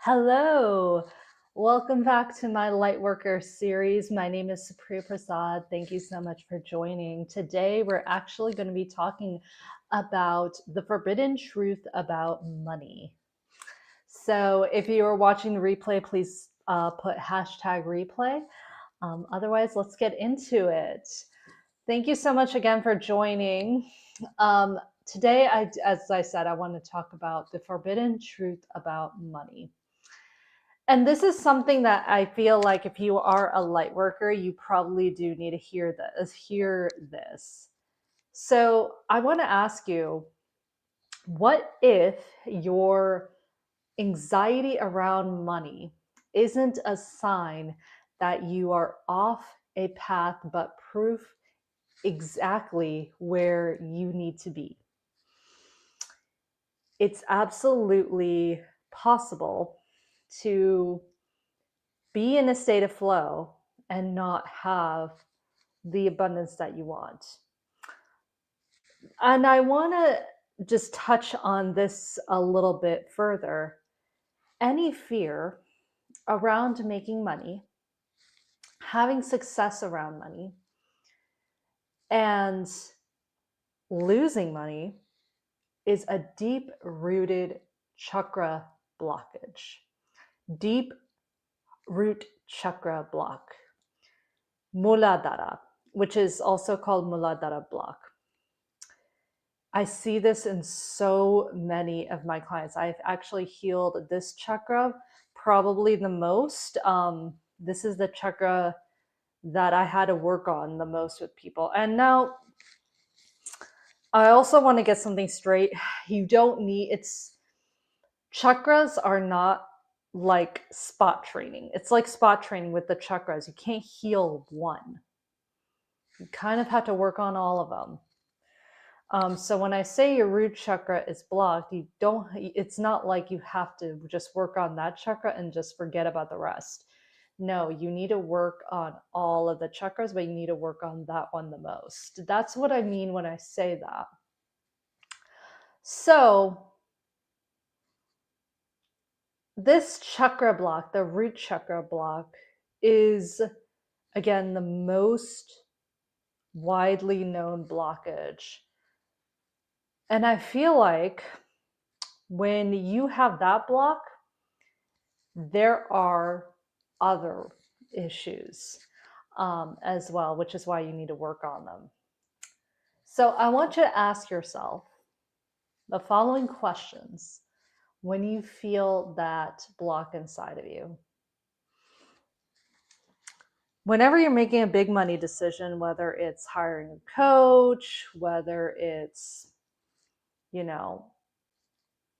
Hello, welcome back to my Lightworkers series. My name is Supriya Prasad. Thank you so much for joining. Today, we're actually going to be talking about the forbidden truth about money. So if you are watching the replay, please put hashtag replay. Otherwise, let's get into it. Thank you so much again for joining. Today, as I said, I want to talk about the forbidden truth about money. And this is something that I feel like if you are a light worker, you probably do need to hear this. So I want to ask you, what if your anxiety around money isn't a sign that you are off a path, but proof exactly where you need to be? It's absolutely possible to be in a state of flow and not have the abundance that you want. And I want to just touch on this a little bit further. Any fear around making money, having success around money, and losing money is a deep rooted chakra blockage. Deep root chakra block. Muladhara, which is also called Muladhara block. I see this in so many of my clients. I've actually healed this chakra probably the most. This is the chakra that I had to work on the most with people. And now I also want to get something straight. You don't need, chakras are not like spot training. It's like spot training with the chakras. You can't heal one. You kind of have to work on all of them. So when I say your root chakra is blocked, it's not like you have to just work on that chakra and just forget about the rest. No, you need to work on all of the chakras, but you need to work on that one the most. That's what I mean when I say that. So this chakra block, the root chakra block, is again the most widely known blockage. And I feel like when you have that block, there are other issues as well, which is why you need to work on them. So I want you to ask yourself the following questions when you feel that block inside of you. Whenever you're making a big money decision, whether it's hiring a coach, whether it's,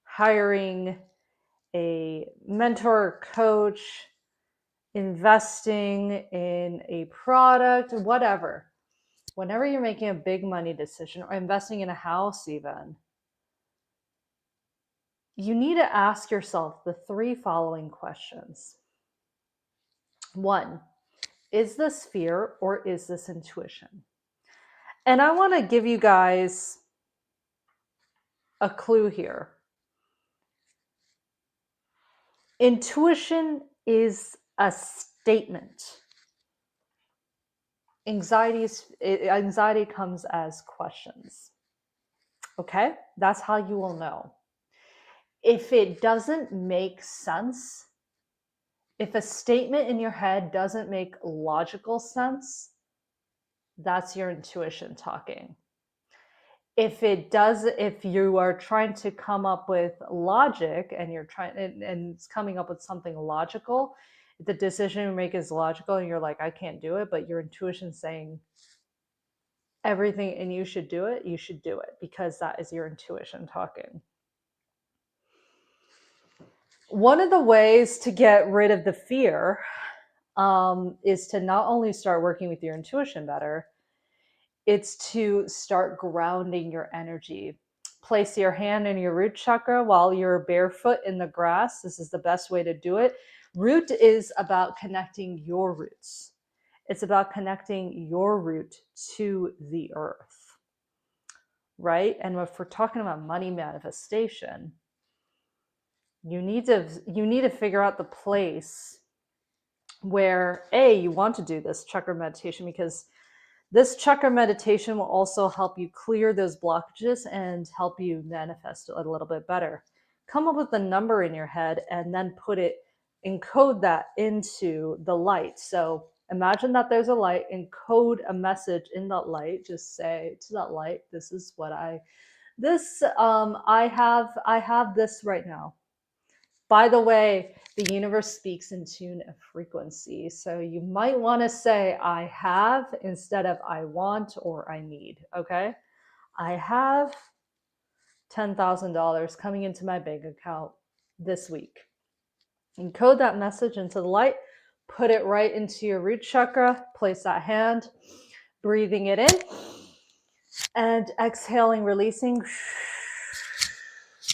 hiring a mentor, coach, investing in a product, whatever. Whenever you're making a big money decision or investing in a house even, you need to ask yourself the three following questions. 1, is this fear or is this intuition? And I want to give you guys a clue here. Intuition is a statement. Anxiety comes as questions. Okay? That's how you will know. If it doesn't make sense, if a statement in your head doesn't make logical sense, that's your intuition talking. If you are trying to come up with logic and it's coming up with something logical, if the decision you make is logical and you're like, I can't do it, but your intuition's saying everything and you should do it because that is your intuition talking. One of the ways to get rid of the fear is to not only start working with your intuition better, it's to start grounding your energy. Place your hand in your root chakra while you're barefoot in the grass. This is the best way to do it. Root is about connecting your roots. It's about connecting your root to the earth, right? And if we're talking about money manifestation, you need to figure out the place where you want to do this chakra meditation, because this chakra meditation will also help you clear those blockages and help you manifest a little bit better. Come up with a number in your head and then encode that into the light. So imagine that there's a light, encode a message in that light. Just say to that light, this is what I have this right now. By the way, the universe speaks in tune of frequency. So you might want to say I have instead of I want or I need. Okay. I have $10,000 coming into my bank account this week. Encode that message into the light, put it right into your root chakra, place that hand, breathing it in and exhaling, releasing,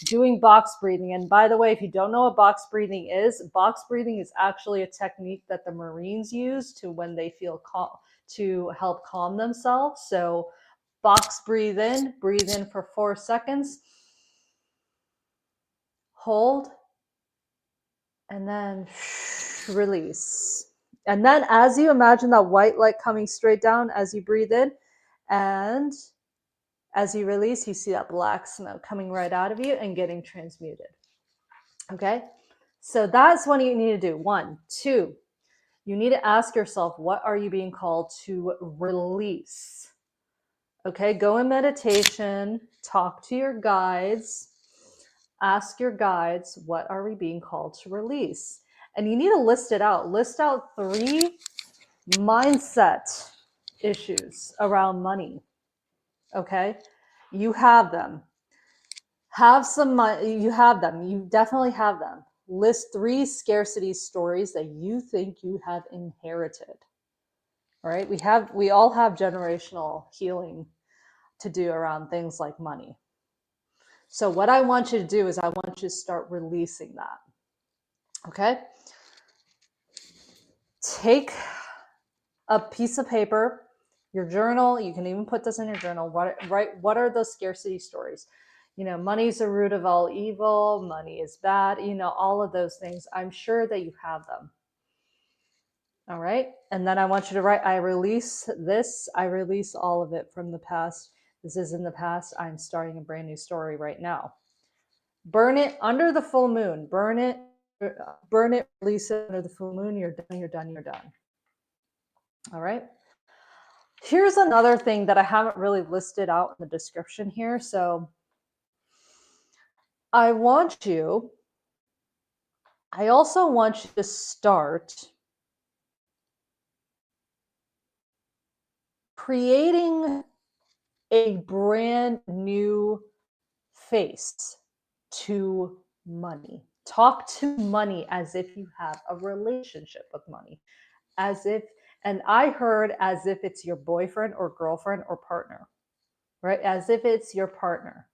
doing box breathing. And by the way, if you don't know what box breathing is actually a technique that the Marines use when they feel to help calm themselves. So box breathe in for 4 seconds, hold, and then release. And then as you imagine that white light coming straight down as you breathe in, and as you release, you see that black smoke coming right out of you and getting transmuted. Okay, so that's what you need to do. 1, 2, you need to ask yourself, what are you being called to release? Okay, go in meditation, talk to your guides, ask your guides, what are we being called to release? And you need to list it out. List out 3 mindset issues around money. Okay, you have them. Have some money. You have them. You definitely have them. List 3 scarcity stories that you think you have inherited. All right, we all have generational healing to do around things like money. So what I want you to do is I want you to start releasing that. Okay? Take a piece of paper, your journal, you can even put this in your journal. What are those scarcity stories? Money's the root of all evil, money is bad, all of those things. I'm sure that you have them. All right. And then I want you to write, I release this. I release all of it from the past. This is in the past. I'm starting a brand new story right now. Burn it under the full moon. Burn it, release it under the full moon. You're done, you're done, you're done. All right. Here's another thing that I haven't really listed out in the description here. So I also want you to start creating a brand new face to money. Talk to money as if you have a relationship with money. And I heard as if it's your boyfriend or girlfriend or partner, right? As if it's your partner.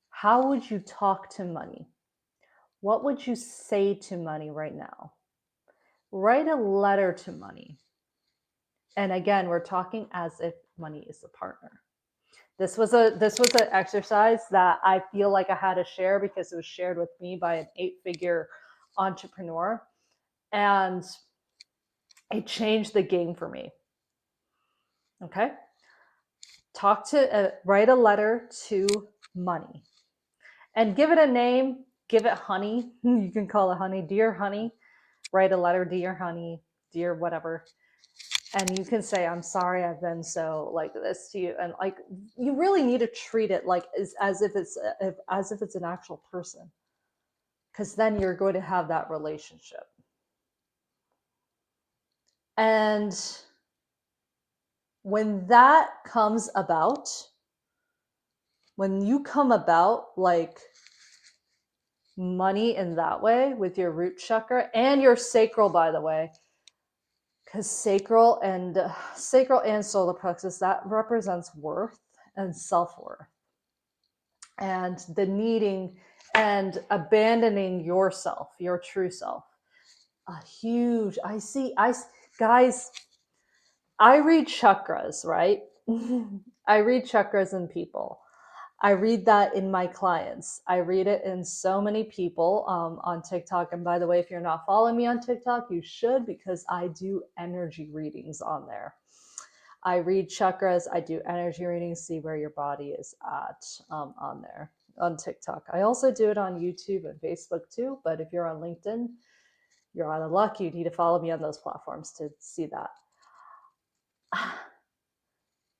How would you talk to money? What would you say to money right now? Write a letter to money. And again, we're talking as if money is a partner. This was an exercise that I feel like I had to share because it was shared with me by an 8-figure entrepreneur, and it changed the game for me. Okay, write a letter to money, and give it a name. Give it honey. You can call it honey. Dear honey. Write a letter, dear honey, dear whatever. And you can say, I'm sorry I've been so like this to you. And like, you really need to treat it like as if it's an actual person, because then you're going to have that relationship. And when that comes about, when you come about like money in that way with your root chakra and your sacral, by the way, because sacral and solar plexus, that represents worth and self-worth, and the needing and abandoning yourself, your true self. Guys, I read chakras, right? I read chakras in people. I read that in my clients. I read it in so many people on TikTok. And by the way, if you're not following me on TikTok, you should, because I do energy readings on there. I read chakras. I do energy readings, see where your body is at on there on TikTok. I also do it on YouTube and Facebook too. But if you're on LinkedIn, you're out of luck. You need to follow me on those platforms to see that.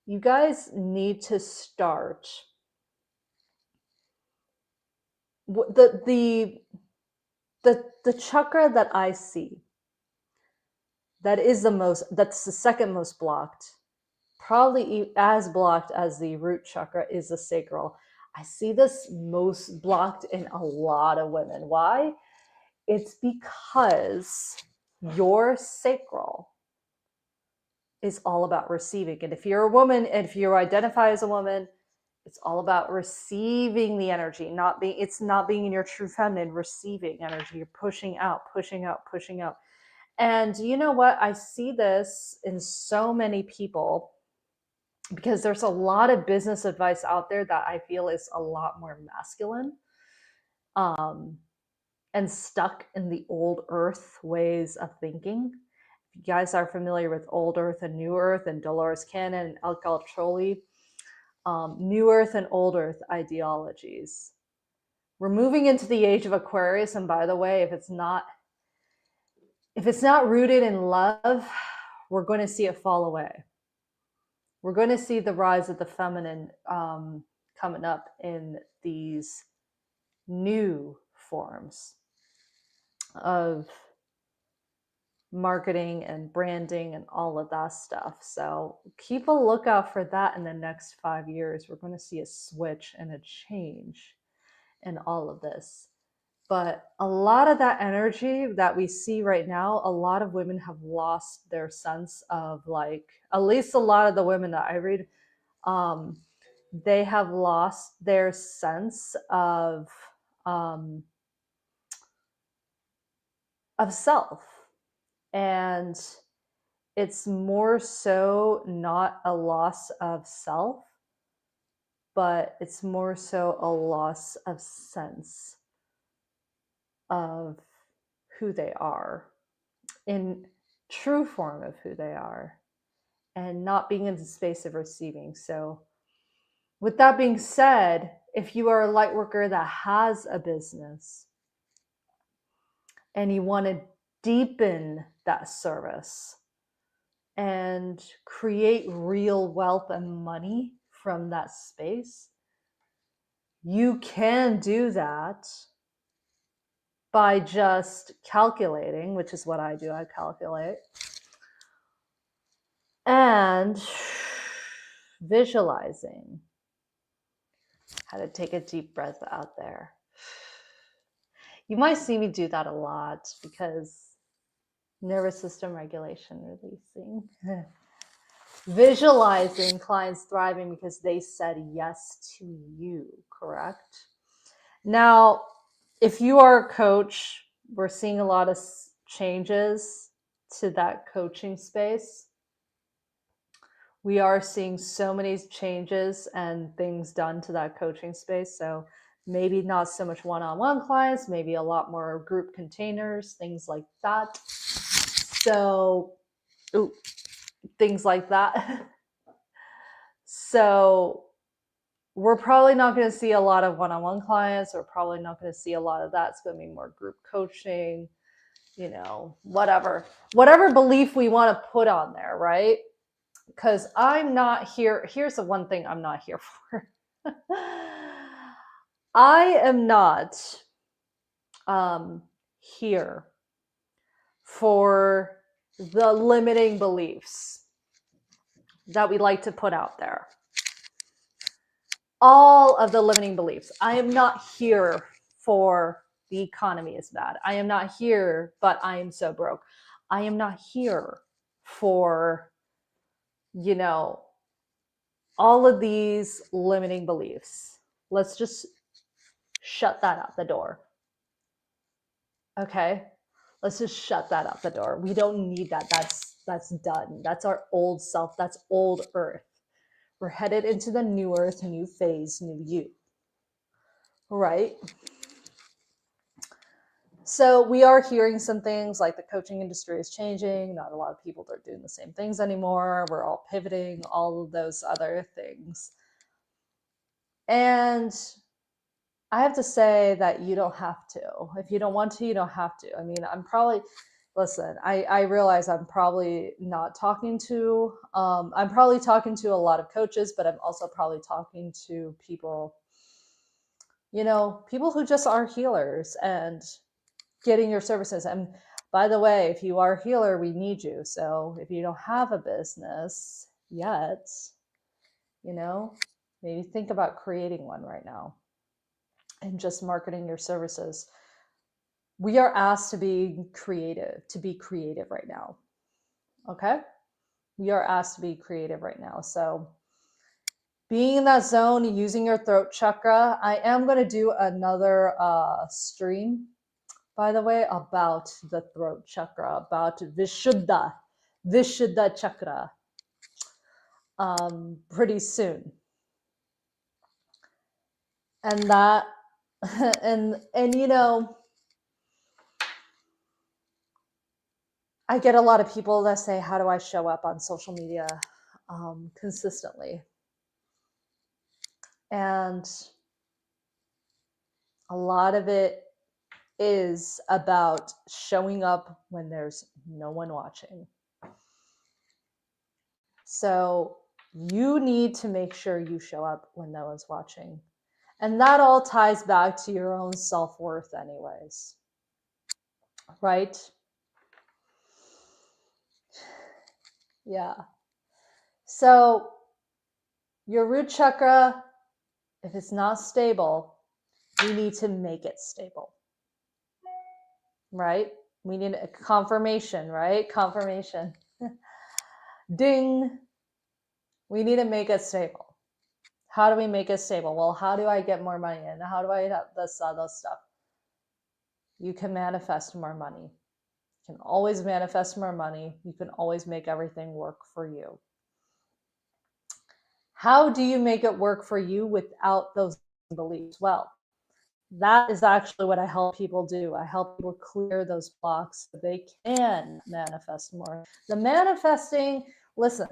You guys need to start the chakra that I see that's the second most blocked, probably as blocked as the root chakra, is the sacral. I see this most blocked in a lot of women. Why? It's because your sacral is all about receiving. And if you're a woman, and if you identify as a woman, it's all about receiving the energy, it's not being in your true feminine, receiving energy. You're pushing out, pushing out, pushing out. And you know what? I see this in so many people because there's a lot of business advice out there that I feel is a lot more masculine and stuck in the old earth ways of thinking. If you guys are familiar with old earth and new earth and Dolores Cannon and Alcal Trolley, new earth and old earth ideologies. We're moving into the age of Aquarius. And by the way, if it's not rooted in love, we're going to see it fall away. We're going to see the rise of the feminine coming up in these new forms of marketing and branding and all of that stuff. So keep a lookout for that in the next 5 years. We're going to see a switch and a change in all of this. But a lot of that energy that we see right now, a lot of women have lost their sense of, like, at least a lot of the women that I read, they have lost their sense of self. And it's more so not a loss of self, but it's more so a loss of sense of who they are in true form of who they are, and not being in the space of receiving. So with that being said, if you are a light worker that has a business and you want to deepen that service and create real wealth and money from that space, you can do that by just calculating, which is what I do. I calculate and visualizing how to take a deep breath out there. You might see me do that a lot because nervous system regulation, releasing. Visualizing clients thriving because they said yes to you, correct? Now, if you are a coach, we're seeing a lot of changes to that coaching space. We are seeing so many changes and things done to that coaching space. So maybe not so much one-on-one clients, maybe a lot more group containers, things like that. So, things like that. So we're probably not going to see a lot of one-on-one clients. We're probably not going to see a lot of that. It's going to be more group coaching, whatever belief we want to put on there, right? Because I'm not here. Here's the one thing I'm not here for. I am not here for the limiting beliefs that we like to put out there. All of the limiting beliefs. I am not here for the economy is bad. I am not here, but I am so broke. I am not here for, all of these limiting beliefs. Let's just shut that out the door. Okay? Let's just shut that out the door. We don't need that. That's done. That's our old self. That's old earth, We're headed into the new earth, new phase, new you, right? So we are hearing some things like the coaching industry is changing. Not a lot of people are doing the same things anymore. We're all pivoting, all of those other things. And I have to say that you don't have to. If you don't want to, you don't have to. I mean, listen, I realize I'm probably not talking to, I'm probably talking to a lot of coaches, but I'm also probably talking to people, people who just are healers and getting your services. And by the way, if you are a healer, we need you. So if you don't have a business yet, maybe think about creating one right now and just marketing your services. We are asked to be creative right now. Okay? We are asked to be creative right now. So being in that zone, using your throat chakra, I am going to do another stream, by the way, about the throat chakra, about Vishuddha chakra, pretty soon. And that, and I get a lot of people that say, how do I show up on social media consistently? And a lot of it is about showing up when there's no one watching. So you need to make sure you show up when no one's watching. And that all ties back to your own self-worth anyways, right? Yeah. So your root chakra, if it's not stable, you need to make it stable, right? We need a confirmation, right? Confirmation. Ding. We need to make it stable. How do we make it stable? Well, how do I get more money in? How do I have this other stuff? You can manifest more money. You can always manifest more money. You can always make everything work for you. How do you make it work for you without those beliefs? Well, that is actually what I help people do. I help people clear those blocks so they can manifest more. The manifesting, listen,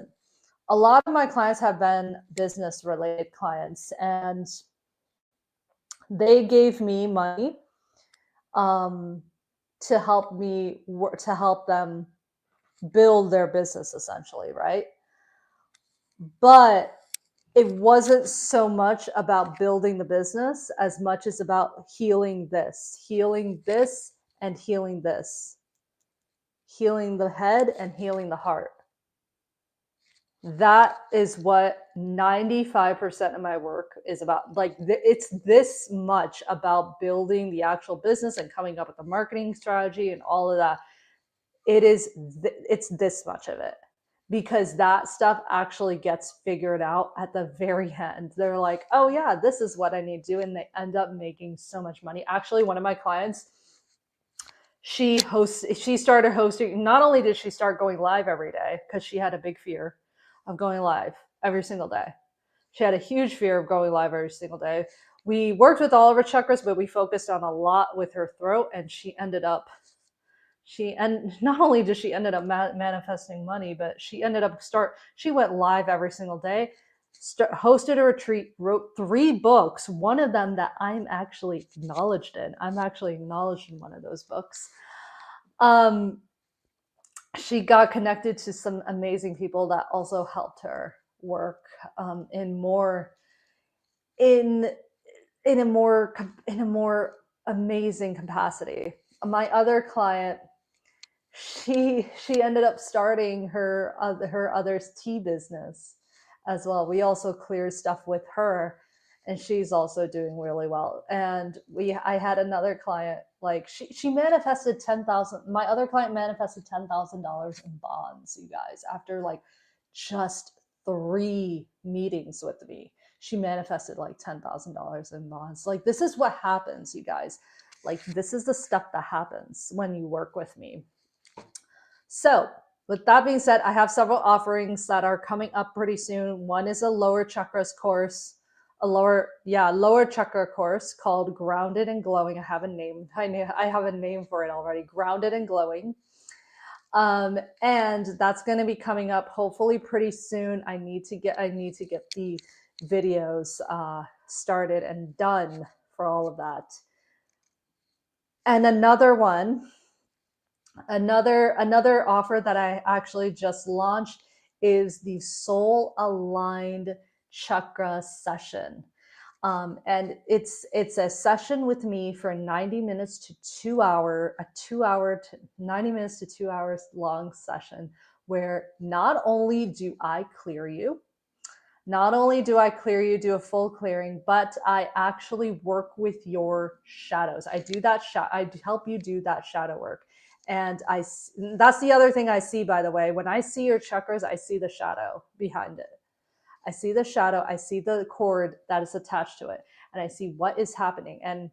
a lot of my clients have been business related clients, and they gave me money to help them build their business essentially, right? But it wasn't so much about building the business as much as about healing this, and healing this, healing the head and healing the heart. That is what 95% of my work is about. Like, it's this much about building the actual business and coming up with a marketing strategy and all of that. It's this much of it, because that stuff actually gets figured out at the very end. They're like, oh yeah, this is what I need to do. And they end up making so much money. Actually, one of my clients, she started hosting. Not only did she start going live every day, because she had a big fear of going live every single day. She had a huge fear of going live every single day. We worked with all of her chakras, but we focused on a lot with her throat, and not only did she ended up manifesting money, but she went live every single day, hosted a retreat, wrote 3 books, one of them that I'm actually acknowledged in. I'm actually acknowledged in one of those books. She got connected to some amazing people that also helped her work in a more amazing capacity. My other client, she ended up starting her other's tea business as well. We also cleared stuff with her, and she's also doing really well. And I had another client, like she manifested $10,000. My other client manifested $10,000 in bonds, you guys, after like just 3 meetings with me. She manifested like $10,000 in bonds. Like, this is what happens, you guys. Like, this is the stuff that happens when you work with me. So with that being said, I have several offerings that are coming up pretty soon. One is a lower chakras course, lower chakra course called Grounded and Glowing. I have a name. I have a name for it already. Grounded and Glowing. And that's going to be coming up hopefully pretty soon. I need to get the videos started and done for all of that. And another offer that I actually just launched is the Soul Aligned Chakra Session. And it's a session with me for 90 minutes to 2 hour, 90 minutes to 2 hours long session where not only do I clear you, do a full clearing, but I actually work with your shadows. I help you do that shadow work. And that's the other thing I see, by the way. When I see your chakras, I see the shadow behind it. I see the shadow, I see the cord that is attached to it, and I see what is happening. And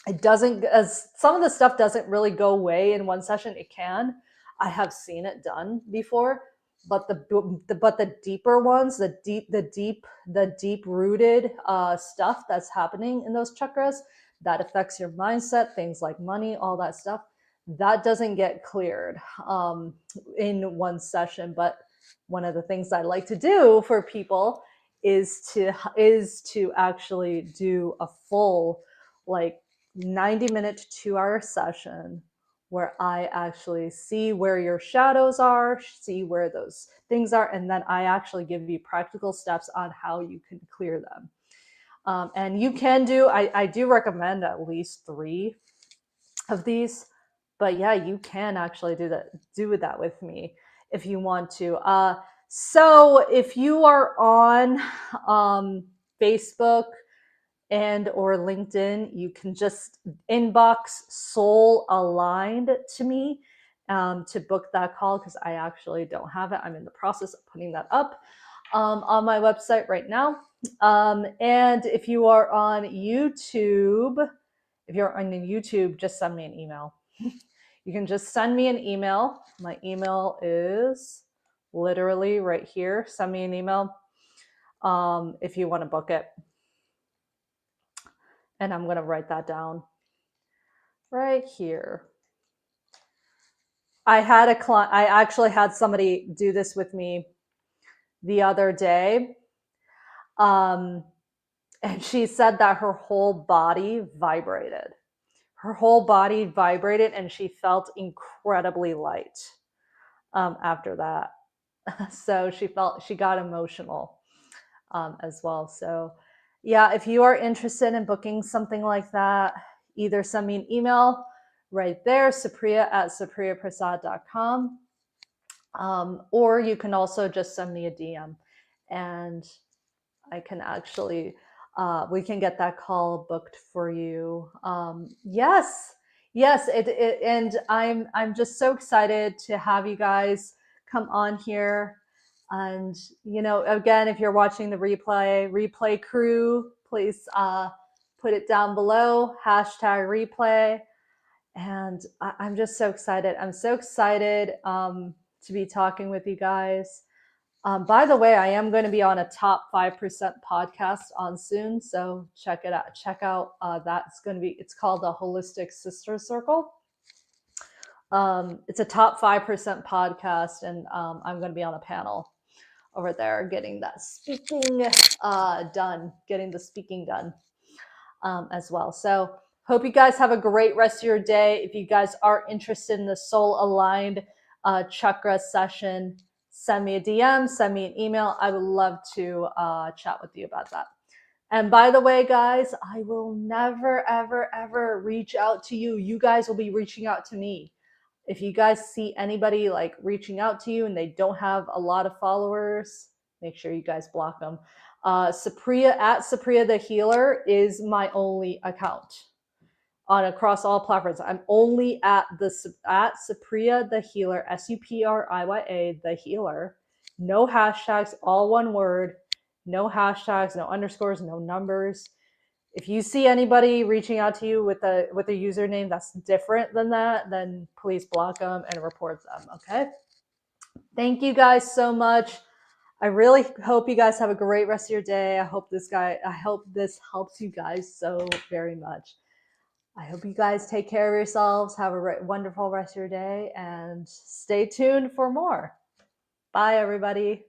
it doesn't, as some of the stuff doesn't really go away in one session. It can. I have seen it done before, but the deeper ones, the deep rooted stuff that's happening in those chakras that affects your mindset, things like money, all that stuff, that doesn't get cleared in one session. But one of the things I like to do for people is to actually do a full 90-minute to 2-hour session where I actually see where your shadows are, see where those things are, and then I actually give you practical steps on how you can clear them. And you can do, I do recommend at least 3 of these, but yeah, you can actually do that with me if you want to. So if you are on Facebook and or LinkedIn, you can just inbox Soul Aligned to me to book that call, because I actually don't have it. I'm in the process of putting that up on my website right now. And if you are on YouTube, just send me an email. You can just send me an email. My email is literally right here. Send me an email if you want to book it. And I'm going to write that down right here. I actually had somebody do this with me the other day. And she said that her whole body vibrated. And she felt incredibly light after that. So she got emotional as well. So yeah, if you are interested in booking something like that, either send me an email right there, supriya@supriyaprasad.com, or you can also just send me a DM, and I can actually we can get that call booked for you. Yes, and I'm just so excited to have you guys come on here. And again, if you're watching the replay crew, please put it down below, #replay. And I'm just so excited. I'm so excited to be talking with you guys. By the way, I am going to be on a top 5% podcast on soon, so check it out. Check out it's called the Holistic Sister Circle. It's a top 5% podcast, and I'm going to be on a panel over there getting the speaking done as well. So hope you guys have a great rest of your day. If you guys are interested in the Soul Aligned chakra session, send me a DM, send me an email. I would love to chat with you about that. And by the way, guys, I will never, ever, ever reach out to you. You guys will be reaching out to me. If you guys see anybody reaching out to you and they don't have a lot of followers, make sure you guys block them. Supriya the Healer is my only account across all platforms. I'm only at Supriya the Healer, SUPRIYA the Healer. No hashtags, all one word. No hashtags, no underscores, no numbers. If you see anybody reaching out to you with a username that's different than that, then please block them and report them. Okay. Thank you guys so much. I really hope you guys have a great rest of your day. I hope this helps you guys so very much. I hope you guys take care of yourselves. Have a wonderful rest of your day and stay tuned for more. Bye, everybody.